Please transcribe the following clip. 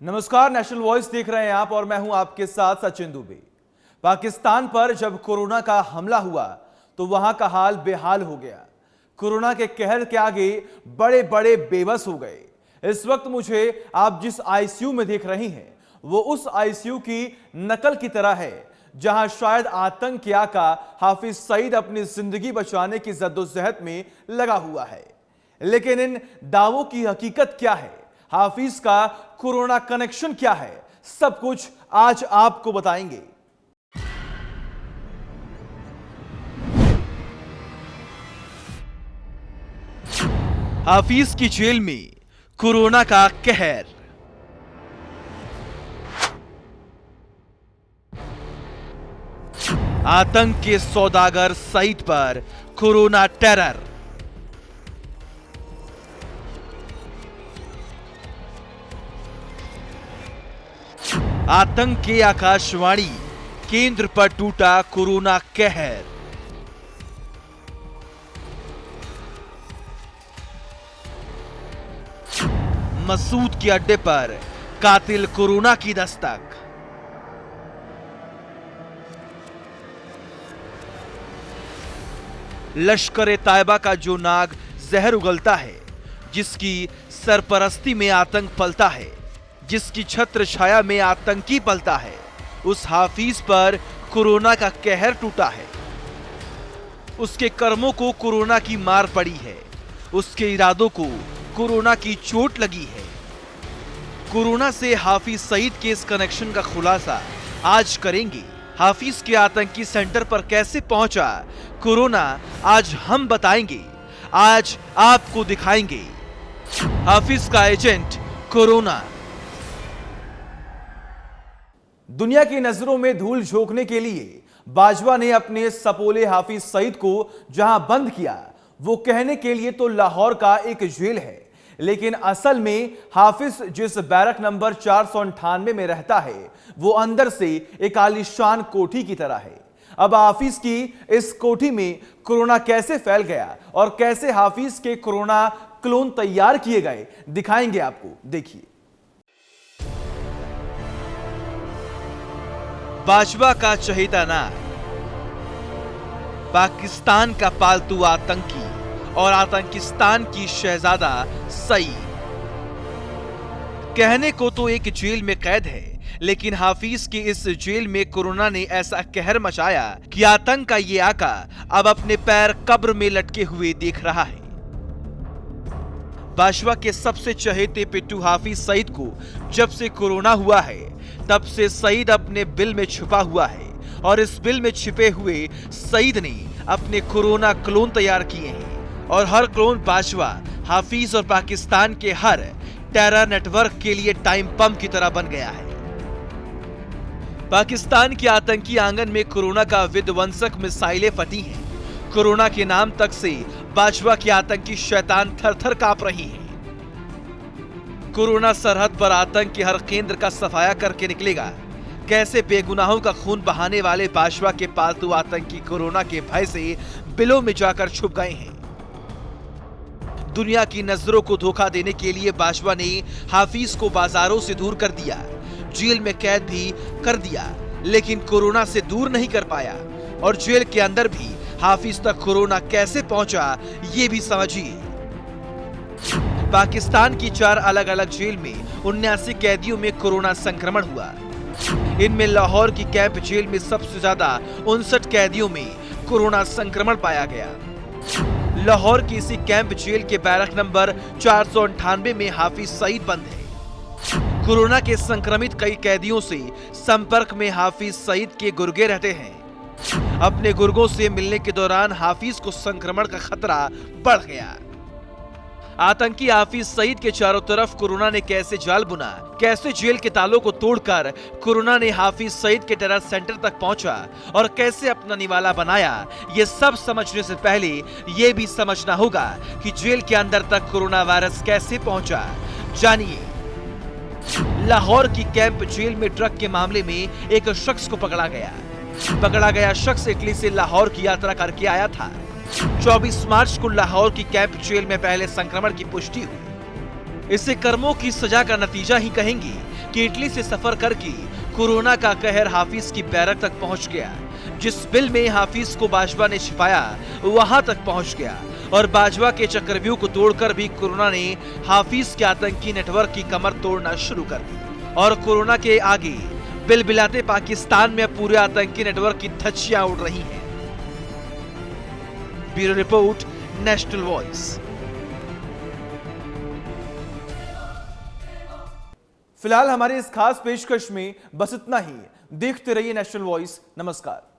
नमस्कार, national voice देख रहे हैं आप और मैं हूं आपके साथ सचिन दुबे। पाकिस्तान पर जब कोरोना का हमला हुआ तो वहां का हाल बेहाल हो गया। कोरोना के कहर के आगे बड़े बड़े बेबस हो गए। इस वक्त मुझे आप जिस आईसीयू में देख रही हैं वो उस आईसीयू की नकल की तरह है जहां शायद आतंक के आका हाफिज सईद अपनी जिंदगी बचाने की जद्दोजहद में लगा हुआ है। लेकिन इन दावों की हकीकत क्या है, हाफिज का कोरोना कनेक्शन क्या है, सब कुछ आज आपको बताएंगे। हाफिज की जेल में कोरोना का कहर। आतंक के सौदागर सईद पर कोरोना टेरर। आतंक के आकाशवाणी केंद्र पर टूटा कोरोना कहर। मसूद के अड्डे पर कातिल कोरोना की दस्तक। लश्कर-ए तैयबा का जो नाग जहर उगलता है, जिसकी सरपरस्ती में आतंक पलता है, जिसकी छत्र छाया में आतंकी पलता है, उस हाफिज पर कोरोना का कहर टूटा है। उसके कर्मों को कोरोना की मार पड़ी है, उसके इरादों को कोरोना की चोट लगी है। कोरोना से हाफिज सईद के इस कनेक्शन का खुलासा आज करेंगे। हाफिज के आतंकी सेंटर पर कैसे पहुंचा कोरोना, आज हम बताएंगे, आज आपको दिखाएंगे। हाफिज का एजेंट कोरोना। दुनिया की नजरों में धूल झोंकने के लिए बाजवा ने अपने सपोले हाफिज सईद को जहां बंद किया, वो कहने के लिए तो लाहौर का एक जेल है, लेकिन असल में हाफिज जिस बैरक नंबर 498 में रहता है वो अंदर से एक आलीशान कोठी की तरह है। अब हाफिज की इस कोठी में कोरोना कैसे फैल गया और कैसे हाफिज के कोरोना क्लोन तैयार किए गए, दिखाएंगे आपको। देखिए, बाजवा का चहेता नाम, पाकिस्तान का पालतू आतंकी और आतंकिस्तान की शहजादा सईद। कहने को तो एक जेल में कैद है, लेकिन हाफिज की इस जेल में कोरोना ने ऐसा कहर मचाया कि आतंक का ये आका अब अपने पैर कब्र में लटके हुए देख रहा है। बाजवा के सबसे चहेते पिट्टू हाफिज सईद को जब से कोरोना हुआ है तब से सईद अपने बिल में छुपा हुआ है, और इस बिल में छिपे हुए सईद ने अपने कोरोना क्लोन तैयार किए हैं, और हर क्लोन बाजवा, हाफिज और पाकिस्तान के हर टेरर नेटवर्क के लिए टाइम पंप की तरह बन गया है। पाकिस्तान के आतंकी आंगन में कोरोना का विध्वंसक मिसाइलें फटी हैं। कोरोना के नाम तक से बाजवा के आतंकी शैतान थर-थर कांप रही हैं। कोरोना सरहद पर आतंक के हर केंद्र का सफाया करके निकलेगा। कैसे बेगुनाहों का खून बहाने वाले बाजवा के पालतू आतंकी कोरोना के भय से बिलों में जाकर छुप गए हैं। दुनिया की नजरों को धोखा देने के लिए बाजवा ने हाफिज को बाजारों से दूर कर दिया, जेल में कैद भी कर दिया, लेकिन कोरोना से दूर नहीं कर पाया। और जेल के अंदर भी हाफिज तक कोरोना कैसे पहुंचा, ये भी समझिए। पाकिस्तान की 4 अलग अलग जेल में 79 कैदियों में कोरोना संक्रमण हुआ। इनमें लाहौर की कैंप जेल में सबसे ज्यादा 59 कैदियों में कोरोना संक्रमण पाया गया। लाहौर की इसी कैंप जेल के बैरक नंबर 498 में हाफिज सईद बंद है। कोरोना के संक्रमित कई कैदियों से संपर्क में हाफिज सईद के गुर्गे रहते हैं। अपने गुर्गों से मिलने के दौरान हाफिज को संक्रमण का खतरा बढ़ गया। आतंकी हाफिज सईद के चारों तरफ कोरोना ने कैसे जाल बुना, कैसे जेल के तालों को तोड़कर कोरोना ने हाफिज सईद के टेरर सेंटर तक पहुंचा और कैसे अपना निवाला बनाया, ये सब समझने से पहले ये भी समझना होगा कि जेल के अंदर तक कोरोना वायरस कैसे पहुंचा। जानिए। लाहौर की कैंप जेल में ड्रग के मामले में एक शख्स को पकड़ा गया शख्स इटली से लाहौर की यात्रा करके आया था। 24 मार्च को लाहौर की कैंप जेल में पहले संक्रमण की पुष्टि हुई। इसे कर्मों की सजा का नतीजा ही कहेंगे, कि इटली से सफर करके कोरोना का कहर हाफिज की बैरक तक पहुंच गया। जिस बिल में हाफिज को बाजवा ने छिपाया वहां तक पहुंच गया और बाजवा के चक्रव्यूह को तोड़कर भी कोरोना ने हाफिज के आतंकी नेटवर्क की कमर तोड़ना शुरू कर दी। और कोरोना के आगे बिलबिलाते पाकिस्तान में अब पूरे आतंकी नेटवर्क की धज्जियां उड़ रही हैं। Bureau report, national voice. फिलहाल हमारे इस खास पेशकश में बस इतना ही। देखते रहिए नेशनल वॉइस। नमस्कार।